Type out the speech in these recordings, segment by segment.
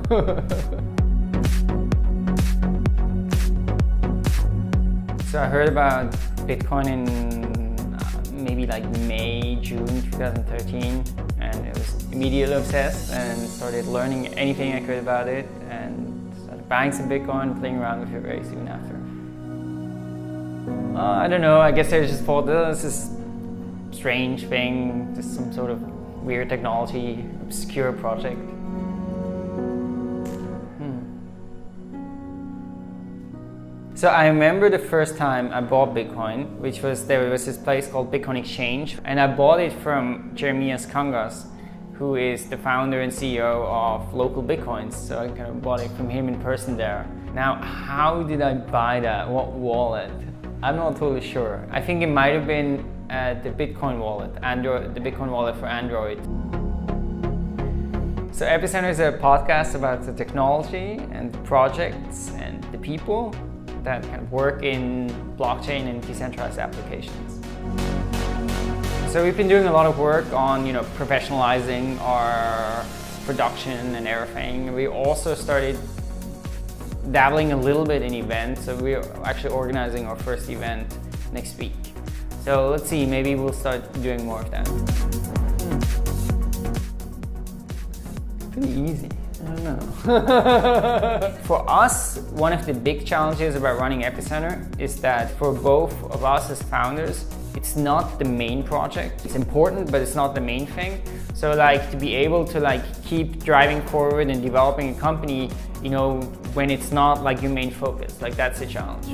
So I heard about Bitcoin in maybe like May, June 2013, and it was immediately obsessed and started learning anything I could about it and started buying some Bitcoin, playing around with it very soon after. I don't know, I guess I just thought this is a strange thing, just some sort of weird technology, obscure project. So I remember the first time I bought Bitcoin, there was this place called Bitcoin Exchange, and I bought it from Jeremias Kangas, who is the founder and CEO of Local Bitcoins. So I kind of bought it from him in person there. Now, how did I buy that? What wallet? I'm not totally sure. I think it might have been the Bitcoin wallet, the Bitcoin wallet for Android. So Epicenter is a podcast about the technology and the projects and the people that kind of work in blockchain and decentralized applications. So we've been doing a lot of work on, professionalizing our production and everything. We also started dabbling a little bit in events. So we're actually organizing our first event next week. So let's see, maybe we'll start doing more of that. Pretty easy. I don't know. For us, one of the big challenges about running Epicenter is that for both of us as founders, it's not the main project. It's important, but it's not the main thing. So to be able to keep driving forward and developing a company, when it's not your main focus, that's a challenge.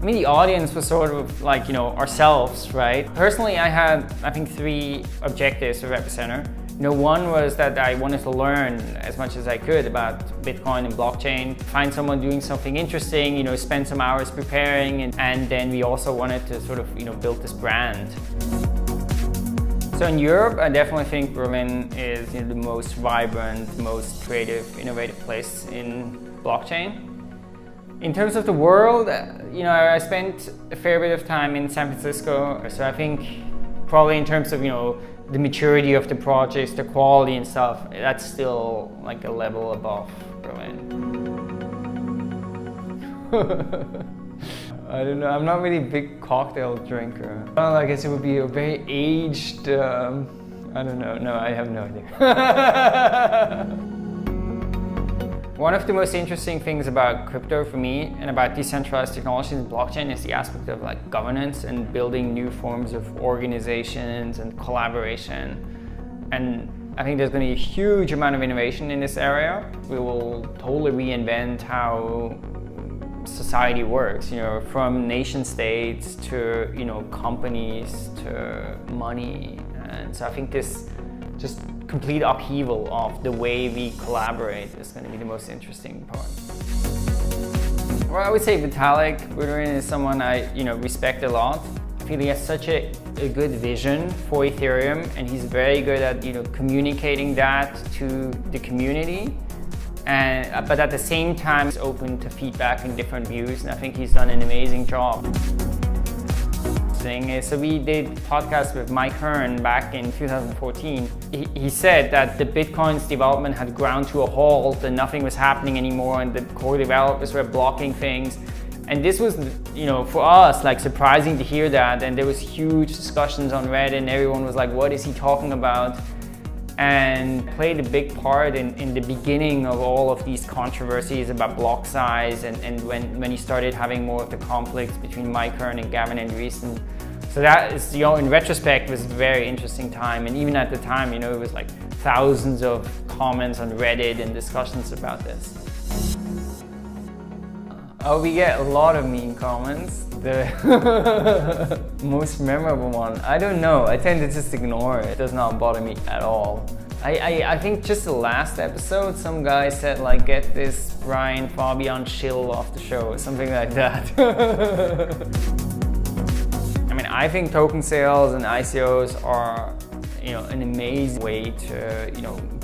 I mean, the audience was sort of ourselves, right? Personally, I had, I think, 3 objectives of Epicenter. One was that I wanted to learn as much as I could about Bitcoin and blockchain, find someone doing something interesting, spend some hours preparing, and then we also wanted to sort of, build this brand. So in Europe, I definitely think Berlin is the most vibrant, most creative, innovative place in blockchain. In terms of the world, I spent a fair bit of time in San Francisco, so I think probably in terms of, the maturity of the projects, the quality and stuff, that's still a level above Berlin. I don't know, I'm not really a big cocktail drinker. Well, I guess it would be a very aged, I don't know, no, I have no idea. One of the most interesting things about crypto for me and about decentralized technologies and blockchain is the aspect of governance and building new forms of organizations and collaboration. And I think there's going to be a huge amount of innovation in this area. We will totally reinvent how society works, from nation states to, companies to money. And so I think this just complete upheaval of the way we collaborate is going to be the most interesting part. Well, I would say Vitalik Buterin is someone I respect a lot. I feel he has such a good vision for Ethereum, and he's very good at communicating that to the community. But at the same time, he's open to feedback and different views, and I think he's done an amazing job. So we did a podcast with Mike Hearn back in 2014. He said that the Bitcoin's development had ground to a halt and nothing was happening anymore and the core developers were blocking things. And this was, for us, surprising to hear that. And there was huge discussions on Reddit and everyone was like, what is he talking about? And played a big part in the beginning of all of these controversies about block size and when you started having more of the conflicts between Mike Hearn and Gavin Andresen. So that is, in retrospect, was a very interesting time. And even at the time, it was thousands of comments on Reddit and discussions about this. Oh, we get a lot of mean comments. The most memorable one, I don't know. I tend to just ignore it. It does not bother me at all. I think just the last episode, some guy said get this Brian Fabian chill off the show, or something like that. I mean, I think token sales and ICOs are, an amazing way to,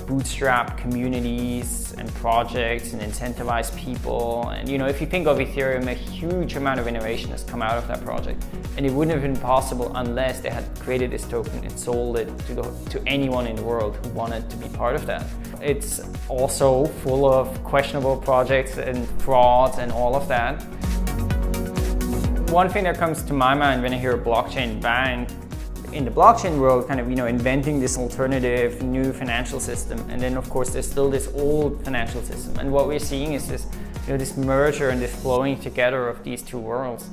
bootstrap communities and projects and incentivize people. And, if you think of Ethereum, a huge amount of innovation has come out of that project. And it wouldn't have been possible unless they had created this token and sold it to anyone in the world who wanted to be part of that. It's also full of questionable projects and fraud and all of that. One thing that comes to my mind when I hear a blockchain bank, in the blockchain world, kind of, inventing this alternative new financial system. And then of course there's still this old financial system. And what we're seeing is this, this merger and this flowing together of these two worlds.